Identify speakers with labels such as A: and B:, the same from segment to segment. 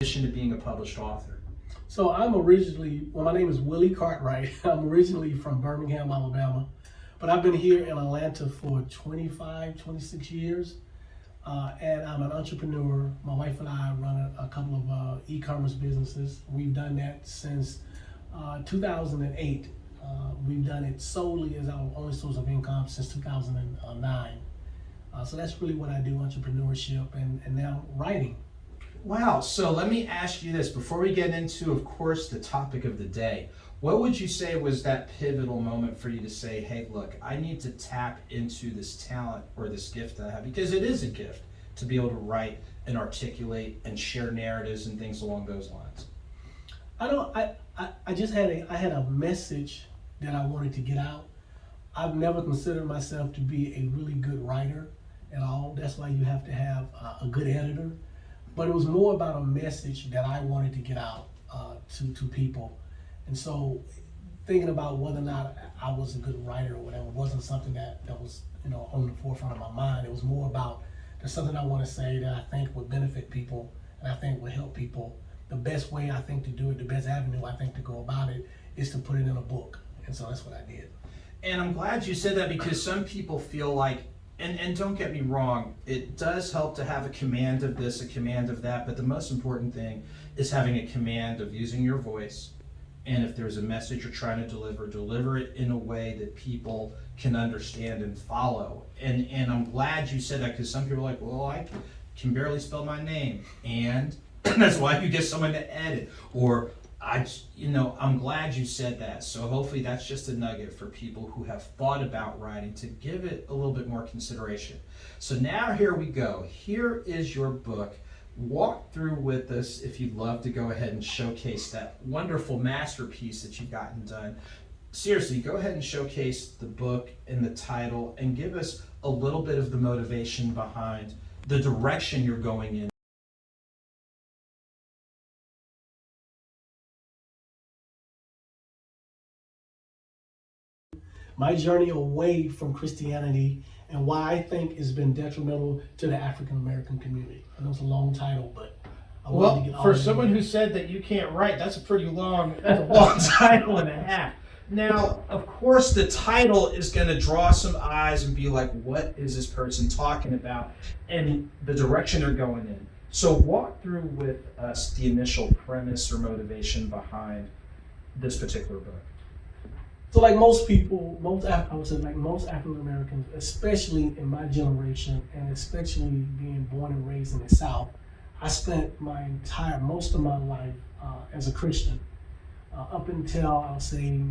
A: To being a published author?
B: So I'm originally, well, my name is Willie Cartwright. I'm originally from Birmingham, Alabama, but I've been here in Atlanta for 25, 26 years. And I'm an entrepreneur. My wife and I run a couple of e-commerce businesses. We've done that since 2008. We've done it solely as our only source of income since 2009. So that's really what I do, entrepreneurship and now writing.
A: Wow, so let me ask you this before we get into, of course, the topic of the day. What would you say was that pivotal moment for you to say, hey, look, I need to tap into this talent or this gift that I have? Because it is a gift to be able to write and articulate and share narratives and things along those lines.
B: I had a message that I wanted to get out. I've never considered myself to be a really good writer at all. That's why you have to have a good editor. But it was more about a message that I wanted to get out to people. And so thinking about whether or not I was a good writer or whatever wasn't something that was on the forefront of my mind. It was more about there's something I want to say that I think would benefit people and I think would help people. The best way I think to do it, the best avenue I think to go about it is to put it in a book. And so that's what I did.
A: And I'm glad you said that because some people feel like, and don't get me wrong, it does help to have a command of this, a command of that, but the most important thing is having a command of using your voice. And if there's a message you're trying to deliver it in a way that people can understand and follow. And I'm glad you said that because some people are like, well, I can barely spell my name. And that's why you get someone to edit. Or I'm glad you said that. So hopefully that's just a nugget for people who have thought about writing to give it a little bit more consideration. So now here we go. Here is your book. Walk through with us if you'd love to go ahead and showcase that wonderful masterpiece that you've gotten done. Seriously, go ahead and showcase the book and the title and give us a little bit of the motivation behind the direction you're going in.
B: My journey away from Christianity and why I think it's been detrimental to the African American community. I know it's a long title, but I wanted to get all
A: for
B: of it
A: someone
B: in.
A: who said that you can't write, that's a long title and a half. Now, of course, the title is going to draw some eyes and be like, what is this person talking about? And the direction they're going in. So walk through with us the initial premise or motivation behind this particular book.
B: So like most people, I would say like most African Americans, especially in my generation, and especially being born and raised in the South, I spent most of my life as a Christian, up until I'll say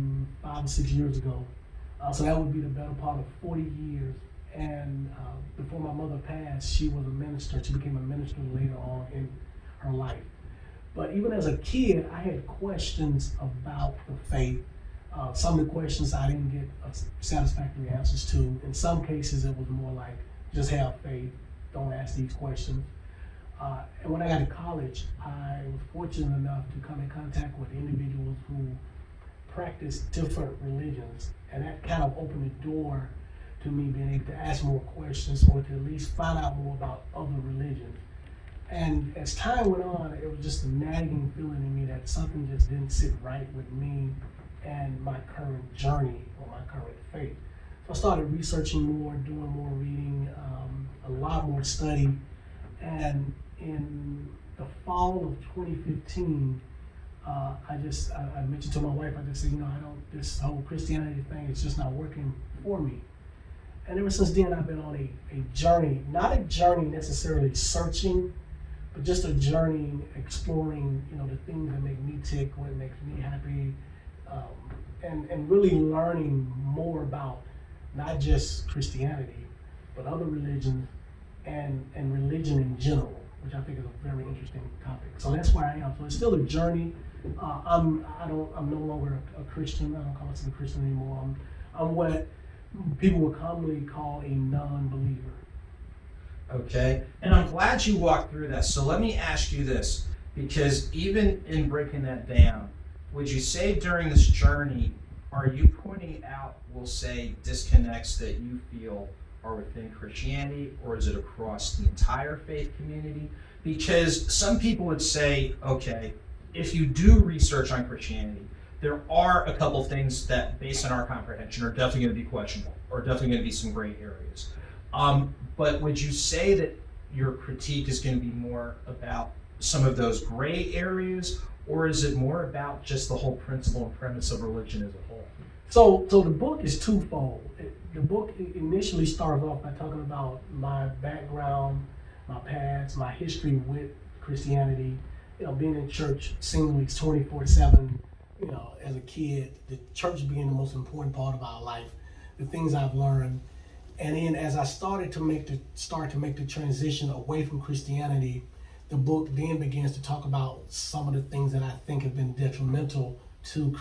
B: 5 or 6 years ago. So that would be the better part of 40 years. And before my mother passed, she was a minister. She became a minister later on in her life. But even as a kid, I had questions about the faith. Some of the questions I didn't get satisfactory answers to. In some cases, it was more like, just have faith, don't ask these questions. And when I got to college, I was fortunate enough to come in contact with individuals who practiced different religions. And that kind of opened the door to me being able to ask more questions or to at least find out more about other religions. And as time went on, it was just a nagging feeling in me that something just didn't sit right with me and my current journey or my current faith. So I started researching more, doing more reading, a lot more study. And in the fall of 2015, I mentioned to my wife, I just said, this whole Christianity thing is just not working for me. And ever since then, I've been on a journey, not a journey necessarily searching, but just a journey exploring, the things that make me tick, what makes me happy, and really learning more about not just Christianity, but other religions and religion in general, which I think is a very interesting topic. So that's where I am. So it's still a journey. I'm no longer a Christian. I don't call myself a Christian anymore. I'm what people would commonly call a non-believer.
A: Okay, and I'm glad you walked through that. So let me ask you this, because even in breaking that down, would you say during this journey, are you pointing out, we'll say, disconnects that you feel are within Christianity, or is it across the entire faith community? Because some people would say, okay, if you do research on Christianity, there are a couple things that, based on our comprehension, are definitely going to be questionable, or definitely going to be some gray areas. But would you say that your critique is going to be more about some of those gray areas, or is it more about just the whole principle and premise of religion as a whole?
B: So the book is twofold. The book initially starts off by talking about my background, my past, my history with Christianity. Being in church, singing weeks 24/7. As a kid, the church being the most important part of our life, the things I've learned, and then as I started to make the transition away from Christianity, the book then begins to talk about some of the things that I think have been detrimental to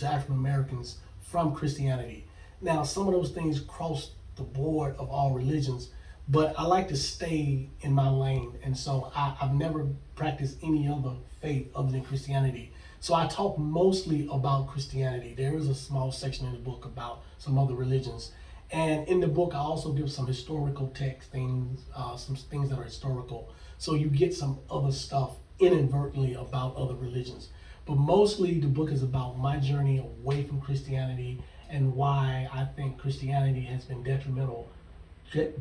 B: African Americans from Christianity. Now, some of those things cross the board of all religions, but I like to stay in my lane, and so I've never practiced any other faith other than Christianity. So I talk mostly about Christianity. There is a small section in the book about some other religions. And in the book, I also give some historical text things, some things that are historical. So you get some other stuff inadvertently about other religions. But mostly the book is about my journey away from Christianity and why I think Christianity has been detrimental to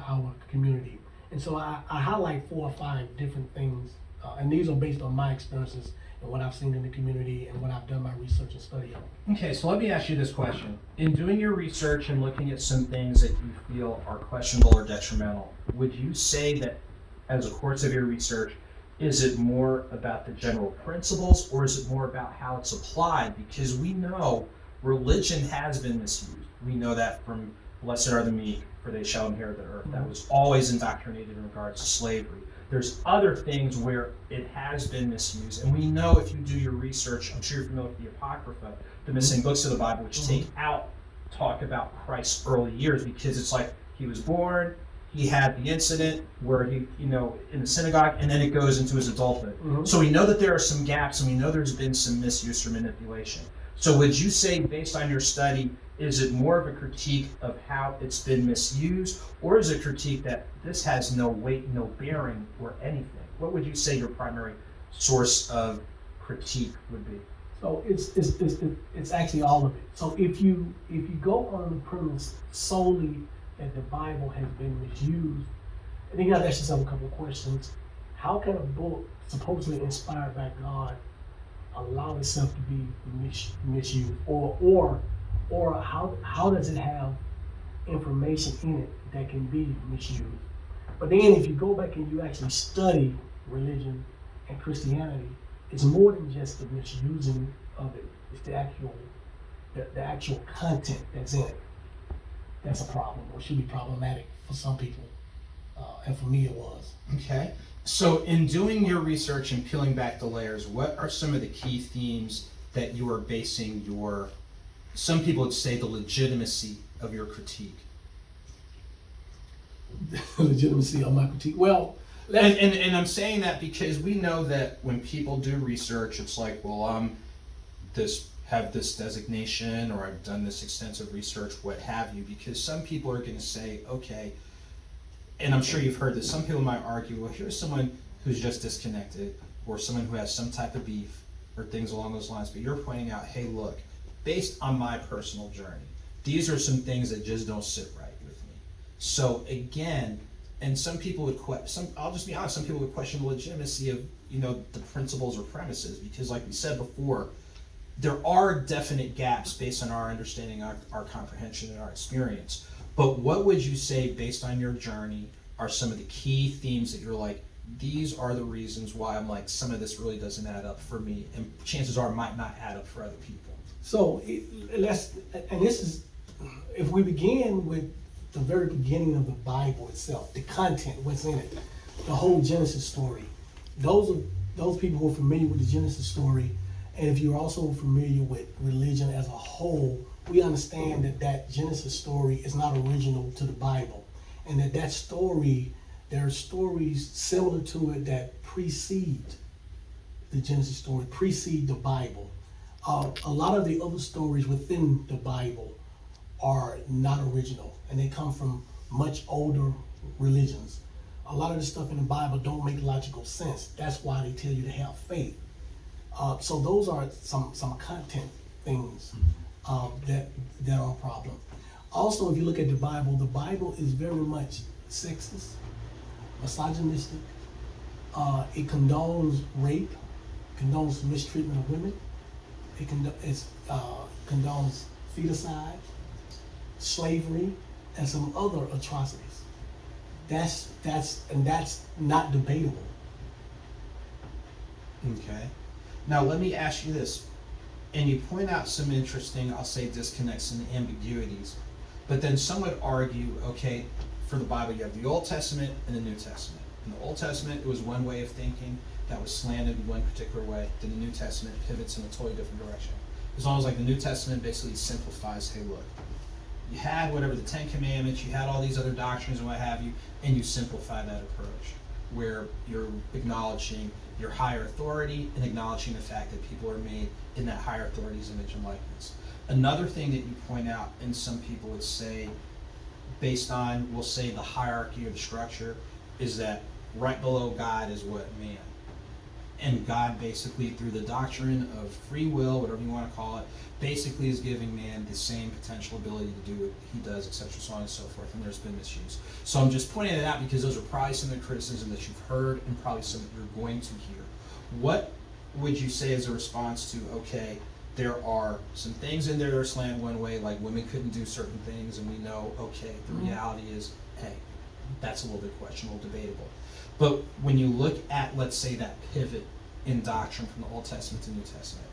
B: our community. And so I highlight 4 or 5 different things, and these are based on my experiences and what I've seen in the community and what I've done my research and study on.
A: Okay, so let me ask you this question. In doing your research and looking at some things that you feel are questionable or detrimental, would you say that as a course of your research, is it more about the general principles, or is it more about how it's applied? Because we know religion has been misused. We know that from Blessed are the meek, for they shall inherit the earth. That was always indoctrinated in regards to slavery. There's other things where it has been misused. And we know, if you do your research, I'm sure you're familiar with the Apocrypha, the missing books of the Bible, which take out talk about Christ's early years, because it's like he was born, he had the incident where he, in the synagogue, and then it goes into his adulthood. So we know that there are some gaps, and we know there's been some misuse or manipulation. So would you say, based on your study, is it more of a critique of how it's been misused, or is it a critique that this has no weight, no bearing, or anything? What would you say your primary source of critique would be?
B: So it's actually all of it. So if you go on the premise solely that the Bible has been misused, I think you have to ask yourself a couple of questions. How can a book supposedly inspired by God allow itself to be misused, or how does it have information in it that can be misused? But then if you go back and you actually study religion and Christianity, it's more than just the misusing of it. It's the actual content that's in it. That's a problem, or should be problematic for some people, and for me it was.
A: Okay. So in doing your research and peeling back the layers, what are some of the key themes that you are basing your, some people would say, the legitimacy of your critique?
B: Legitimacy of my critique? Well,
A: and I'm saying that because we know that when people do research, it's like, well, have this designation, or I've done this extensive research, what have you, because some people are going to say, okay, and I'm sure you've heard this, some people might argue, well, here's someone who's just disconnected, or someone who has some type of beef, or things along those lines, but you're pointing out, hey, look, based on my personal journey, these are some things that just don't sit right with me. So again, and some people would I'll just be honest, some people would question the legitimacy of, the principles or premises, because like we said before, there are definite gaps based on our understanding, our comprehension, and our experience. But what would you say, based on your journey, are some of the key themes that you're like, these are the reasons why I'm like, some of this really doesn't add up for me, and chances are might not add up for other people?
B: So if we begin with the very beginning of the Bible itself, the content, what's in it, the whole Genesis story. Those people who are familiar with the Genesis story, and if you're also familiar with religion as a whole, we understand that Genesis story is not original to the Bible, and that story, there are stories similar to it that precede the Genesis story, precede the Bible. A lot of the other stories within the Bible are not original, and they come from much older religions. a lot of the stuff in the Bible don't make logical sense. That's why they tell you to have faith. So those are some content things that are a problem. Also, if you look at the Bible is very much sexist, misogynistic. It condones rape, condones mistreatment of women. It condones feticide, slavery, and some other atrocities. That's not debatable.
A: Okay. Now let me ask you this, and you point out some interesting, I'll say, disconnects and ambiguities, but then some would argue, okay, for the Bible you have the Old Testament and the New Testament. In the Old Testament it was one way of thinking that was slanted in one particular way, then the New Testament pivots in a totally different direction. It's almost like the New Testament basically simplifies, hey look, you had whatever the Ten Commandments, you had all these other doctrines and what have you, and you simplify that approach, where you're acknowledging your higher authority and acknowledging the fact that people are made in that higher authority's image and likeness. Another thing that you point out, and some people would say, based on, we'll say, the hierarchy or the structure, is that right below God is what? Man. And God basically, through the doctrine of free will, whatever you want to call it, basically is giving man the same potential ability to do what he does, etc., so on and so forth, and there's been misuse. So I'm just pointing it out because those are probably some of the criticism that you've heard and probably some that you're going to hear. What would you say as a response to, okay, there are some things in there that are slanted one way, like women couldn't do certain things, and we know, okay, the reality is, hey, that's a little bit questionable, debatable. But when you look at, let's say, that pivot in doctrine from the Old Testament to New Testament,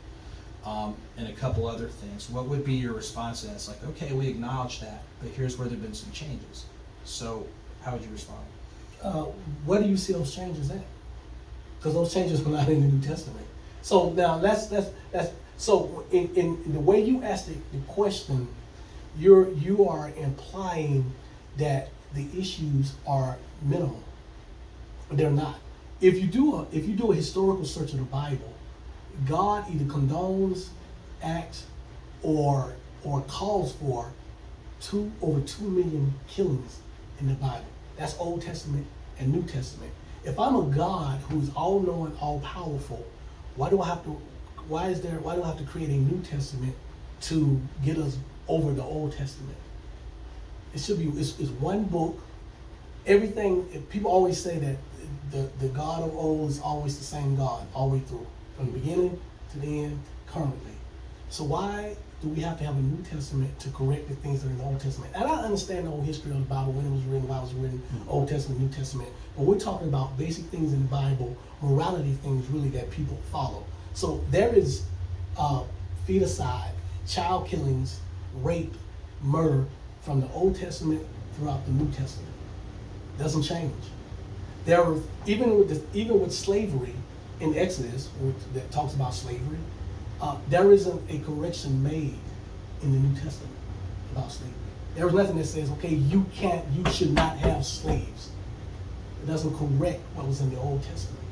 A: and a couple other things, what would be your response to that? It's like, okay, we acknowledge that, but here's where there have been some changes. So how would you respond?
B: Where do you see those changes at? Because those changes were not in the New Testament. So now that's so in the way you asked the question, you are implying that the issues are minimal. But they're not. If you do a historical search of the Bible, God either condones acts or calls for over 2 million killings in the Bible. That's Old Testament and New Testament. If I'm a God who's all-knowing, all-powerful, why do I have to create a New Testament to get us over the Old Testament? It should be it's one book. Everything, people always say that the God of old is always the same God all the way through, from the beginning to the end, currently. So why do we have to have a New Testament to correct the things that are in the Old Testament? And I understand the whole history of the Bible, when it was written, why it was written, Old Testament, New Testament. But we're talking about basic things in the Bible, morality things really that people follow. So there is feticide, child killings, rape, murder from the Old Testament throughout the New Testament. Doesn't change. There are even with slavery in Exodus, that talks about slavery, there isn't a correction made in the New Testament about slavery. There is nothing that says, okay, you should not have slaves. It doesn't correct what was in the Old Testament.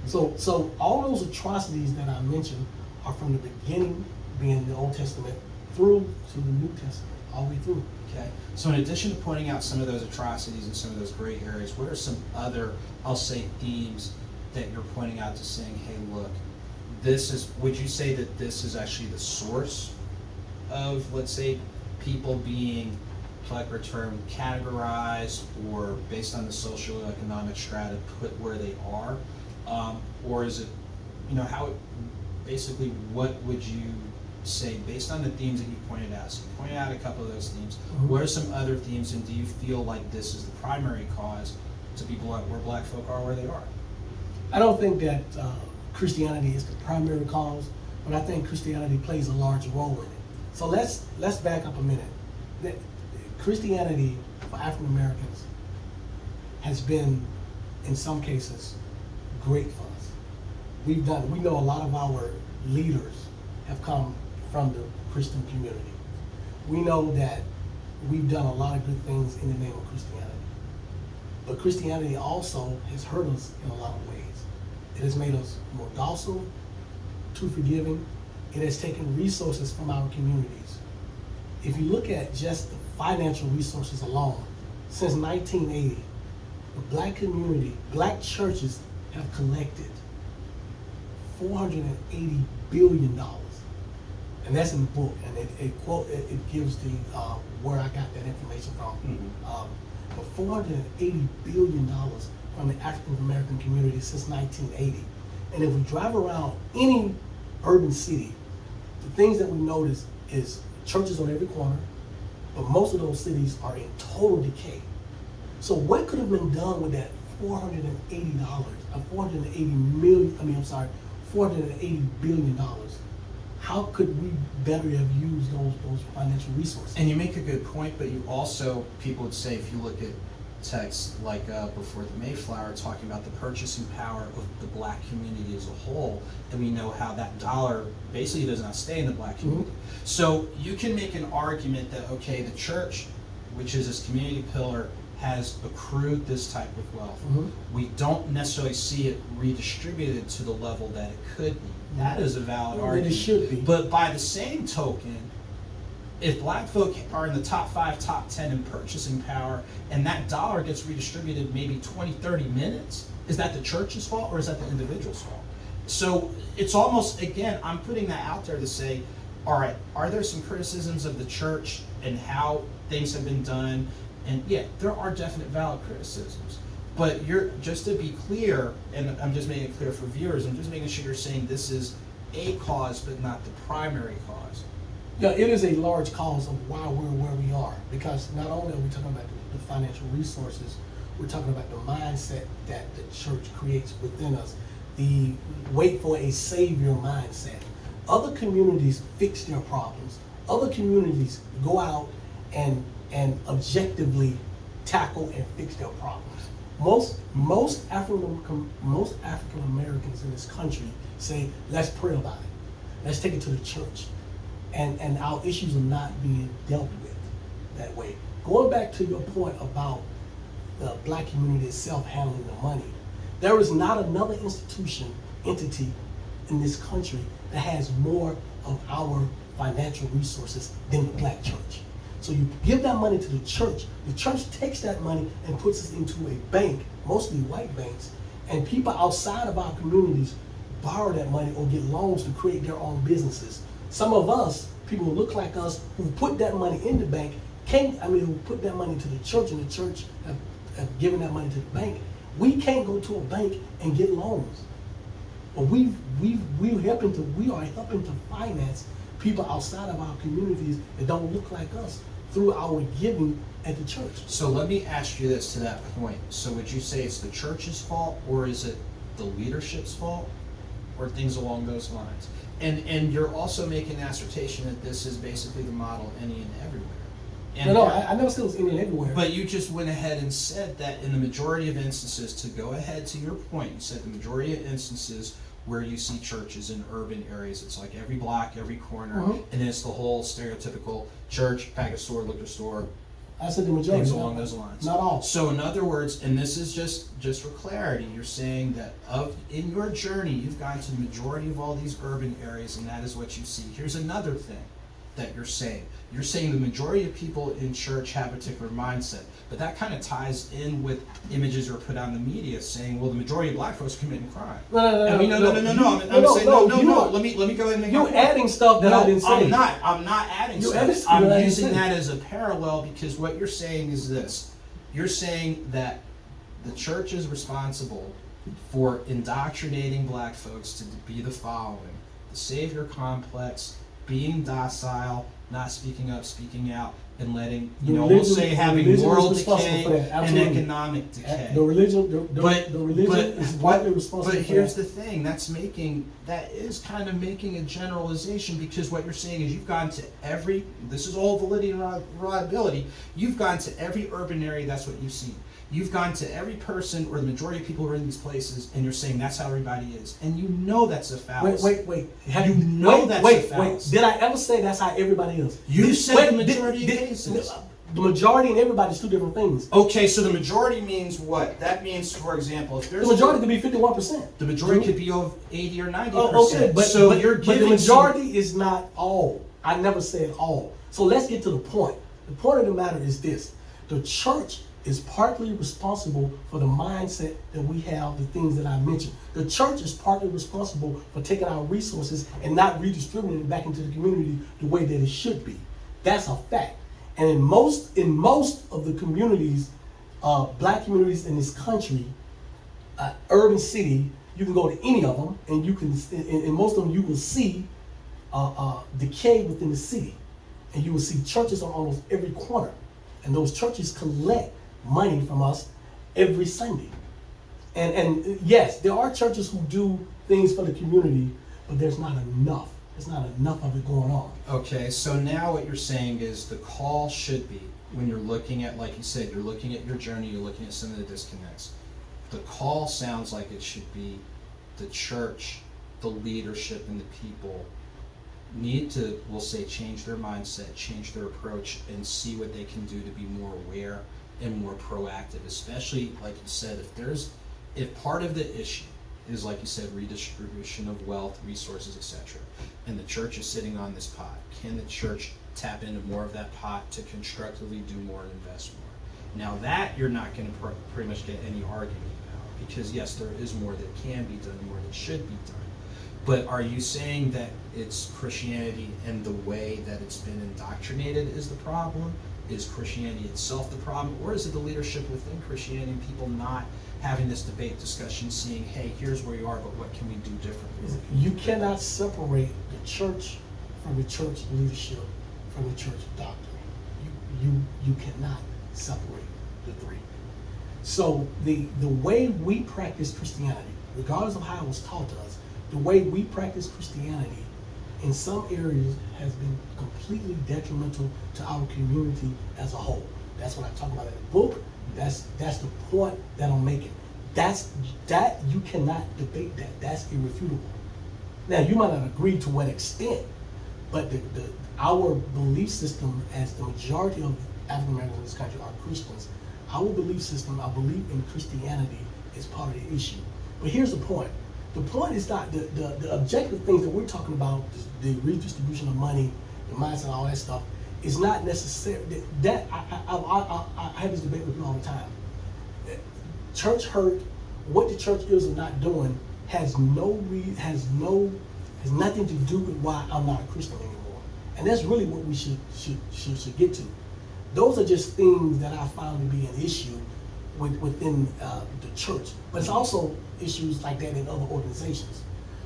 B: So all those atrocities that I mentioned are from the beginning, being the Old Testament, through to the New Testament, all the way through.
A: Okay. So in addition to pointing out some of those atrocities and some of those gray areas, what are some other, I'll say, themes that you're pointing out to saying, hey, look, would you say that this is actually the source of, let's say, people being, for lack of a term, categorized or based on the socioeconomic strata put where they are? Or is it, basically what would you say, based on the themes that you pointed out? So you pointed out a couple of those themes.
B: Mm-hmm.
A: What are some other themes, and do you feel like this is the primary cause to people where black folk are where they are?
B: I don't think that Christianity is the primary cause, but I think Christianity plays a large role in it. So let's back up a minute. Christianity for African Americans has been, in some cases, great for us. We know a lot of our leaders have come from the Christian community. We know that we've done a lot of good things in the name of Christianity. But Christianity also has hurt us in a lot of ways. It has made us more docile, too forgiving. It has taken resources from our communities. If you look at just the financial resources alone, since 1980, the black community, black churches have collected $480 billion. And that's in the book, and it gives the where I got that information from. But $480 billion from the African American community since 1980. And if we drive around any urban city, the things that we notice is churches on every corner, but most of those cities are in total decay. So what could have been done with that $480 billion? How could we better have used those financial resources?
A: And you make a good point, but you also, people would say, if you look at texts like before the Mayflower, talking about the purchasing power of the black community as a whole, and we know how that dollar basically does not stay in the black community. So you can make an argument that, okay, the church, which is this community pillar, has accrued this type of wealth. We don't necessarily see it redistributed to the level that it could be. That is a valid argument.
B: It should be.
A: But by the same token, if black folk are in the top 5, top 10 in purchasing power, and that dollar gets redistributed maybe 20, 30 minutes, is that the church's fault or is that the individual's fault? So it's almost, again, I'm putting that out there to say, all right, are there some criticisms of the church and how things have been done? And yeah, there are definite valid criticisms. But just to be clear, and I'm just making it clear for viewers, I'm just making sure you're saying this is a cause, but not the primary cause.
B: Yeah, it is a large cause of why we're where we are. Because not only are we talking about the financial resources, we're talking about the mindset that the church creates within us. The wait for a savior mindset. Other communities fix their problems. Other communities go out and objectively tackle and fix their problems. Most African Americans in this country say, let's pray about it. Let's take it to the church. And our issues are not being dealt with that way. Going back to your point about the black community itself handling the money, there is not another entity in this country that has more of our financial resources than the black church. So you give that money to the church takes that money and puts it into a bank, mostly white banks, and people outside of our communities borrow that money or get loans to create their own businesses. Some of us, people who look like us, who put that money in the bank, who put that money to the church, and the church have given that money to the bank, we can't go to a bank and get loans. But we are helping to finance people outside of our communities that don't look like us through our giving at the church.
A: So let me ask you this to that point. So would you say it's the church's fault, or is it the leadership's fault, or things along those lines? And you're also making an assertion that this is basically the model any and everywhere. And
B: No, I never said it was any and everywhere.
A: But you just went ahead and said that in the majority of instances, to go ahead to your point, you said the majority of instances where you see churches in urban areas, it's like every block, every corner, and it's the whole stereotypical church, package store, liquor store,
B: I said the majority.
A: things along those lines.
B: Not all.
A: So in other words, and this is just for clarity, you're saying that in your journey, you've gone to the majority of all these urban areas, and that is what you see. Here's another thing that you're saying. You're saying the majority of people in church have a particular mindset, but that kind of ties in with images that are put out in the media saying, well, the majority of black folks are committing crime.
B: No.
A: I'm saying no. Let me go ahead and make
B: You're adding stuff that I didn't say.
A: I'm not adding stuff. I'm using that as a parallel because what you're saying is this. You're saying that the church is responsible for indoctrinating black folks to be the following: the savior complex, being docile, not speaking up, speaking out, and letting, we'll say having moral decay and economic decay.
B: The religion is widely responsible for that.
A: But here's the thing, that is kind of making a generalization, because what you're saying is you've gone to this is all validity and reliability, you've gone to every urban area, that's what you've seen. You've gone to every person or the majority of people who are in these places, and you're saying that's how everybody is. And you know that's a fallacy.
B: Wait.
A: That's a fallacy.
B: Did I ever say that's how everybody is?
A: You said the majority of cases.
B: The majority and everybody is two different things.
A: Okay, so the majority means what? That means, for example, if there's
B: the majority could be 51%.
A: The majority could be of 80 or 90%.
B: Okay, but the majority is not all. I never said all. So let's get to the point. The point of the matter is this: the church is partly responsible for the mindset that we have, the things that I mentioned. The church is partly responsible for taking our resources and not redistributing it back into the community the way that it should be. That's a fact. And in most of the communities, black communities in this country, urban city, you can go to any of them, and you can, in most of them, you will see decay within the city, and you will see churches on almost every corner, and those churches collect money from us every Sunday. And yes, there are churches who do things for the community, but there's not enough. There's not enough of it going on.
A: Okay, so now what you're saying is the call should be, when you're looking at, like you said, you're looking at your journey, you're looking at some of the disconnects. The call sounds like it should be the church, the leadership, and the people need to, we'll say, change their mindset, change their approach, and see what they can do to be more aware and more proactive, especially, like you said, if part of the issue is, like you said, redistribution of wealth, resources, etc., and the church is sitting on this pot, can the church tap into more of that pot to constructively do more and invest more? Now that you're not going to pretty much get any argument about, because yes, there is more that can be done, more that should be done. But are you saying that it's Christianity and the way that it's been indoctrinated is the problem? Is Christianity itself the problem? Or is it the leadership within Christianity and people not having this debate, discussion, seeing, hey, here's where you are, but what can we do differently?
B: You cannot separate the church from the church leadership from the church doctrine. You cannot separate the three. So the way we practice Christianity, regardless of how it was taught to us, the way we practice Christianity in some areas has been completely detrimental to our community as a whole. That's what I talk about in the book. That's the point that I'm making. That you cannot debate that. That's irrefutable. Now you might not agree to what extent, but our belief system, as the majority of African Americans in this country are Christians, our belief system, our belief in Christianity is part of the issue. But here's the point. The point is not the objective things that we're talking about, the redistribution of money, the mindset, all that stuff, is not necessary. I have this debate with people all the time. Church hurt, what the church is or not doing has nothing to do with why I'm not a Christian anymore. And that's really what we should get to. Those are just things that I found to be an issue within the church. But it's also issues like that in other organizations.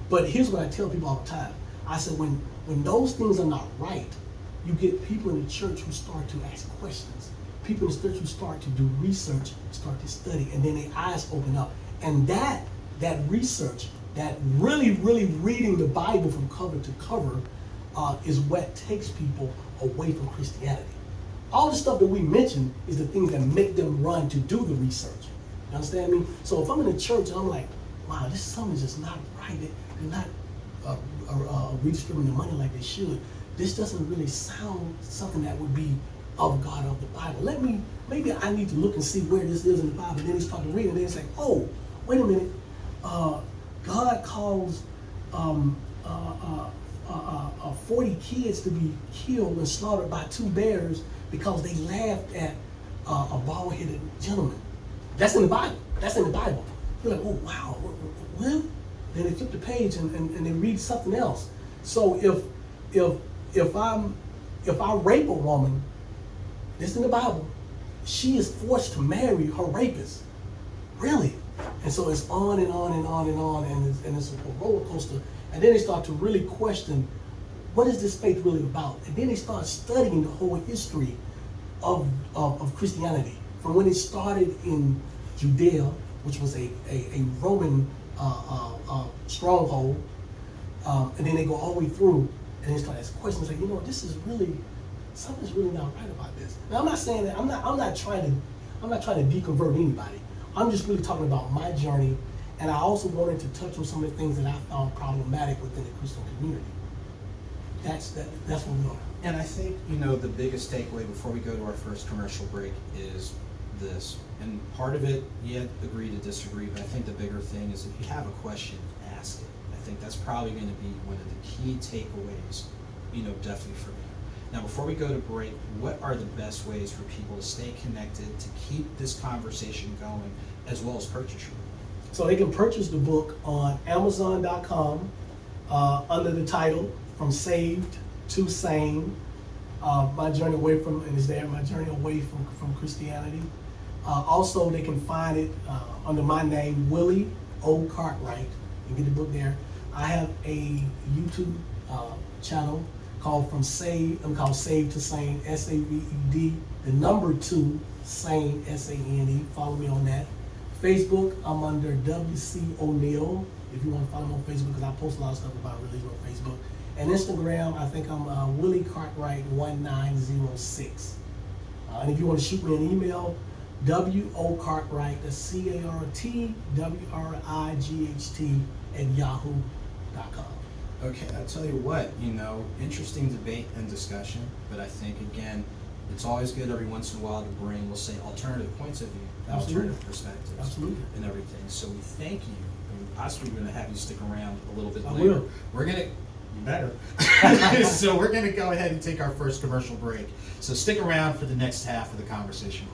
B: But here's what I tell people all the time. I said, when those things are not right, you get people in the church who start to ask questions. People in the church who start to do research, start to study, and then their eyes open up. And that research, that really reading the Bible from cover to cover, is what takes people away from Christianity. All the stuff that we mentioned is the things that make them run to do the research. You understand me? So if I'm in the church and I'm like, wow, this something's just not right. They're not redistributing the money like they should. This doesn't really sound something that would be of God, of the Bible. Maybe I need to look and see where this is in the Bible. And then he started reading, and then it's like, oh, wait a minute. God calls 40 kids to be killed and slaughtered by 2 bears because they laughed at a bald-headed gentleman. That's in the Bible. That's in the Bible. You're like, oh, wow, well? Then they flip the page and they read something else. So if I rape a woman, this is in the Bible, she is forced to marry her rapist. Really? And so it's on and on and on and on, and it's a roller coaster. And then they start to really question, what is this faith really about? And then they start studying the whole history of Christianity, from when it started in Judea, which was a Roman stronghold, and then they go all the way through, and they start asking questions like, this is really, something's really not right about this. Now I'm not saying that, I'm not trying to deconvert anybody. I'm just really talking about my journey, and I also wanted to touch on some of the things that I found problematic within the Christian community. That's what we are.
A: And I think, the biggest takeaway before we go to our first commercial break is this. And part of it, you agree to disagree, but I think the bigger thing is if you have a question, ask it. I think that's probably going to be one of the key takeaways, definitely for me. Now, before we go to break, what are the best ways for people to stay connected, to keep this conversation going, as well as purchase your book?
B: So they can purchase the book on Amazon.com under the title From Saved to Sane. My journey away from, and it's there, my journey away from Christianity. Also, they can find it under my name, Willie O. Cartwright, and get the book there. I have a YouTube channel called called Saved to Sane, SAVED, the number 2, Sane, SANE. Follow me on that. Facebook, I'm under WC O'Neal. If you want to follow me on Facebook, because I post a lot of stuff about religion on Facebook. And Instagram, I think I'm Willie Cartwright 1906. And if you want to shoot me an email, W.O. Cartwright, that's CARTWRIGHT @yahoo.com.
A: Okay, I'll tell you what, interesting debate and discussion, but I think, again, it's always good every once in a while to bring, we'll say, alternative points of view,
B: Absolutely.
A: alternative perspectives,
B: Absolutely.
A: and everything. So we thank you. And possibly we're going to have you stick around a little bit
B: I
A: later.
B: will.
A: We're going to, you better. So we're going to go ahead and take our first commercial break. So stick around for the next half of the conversation.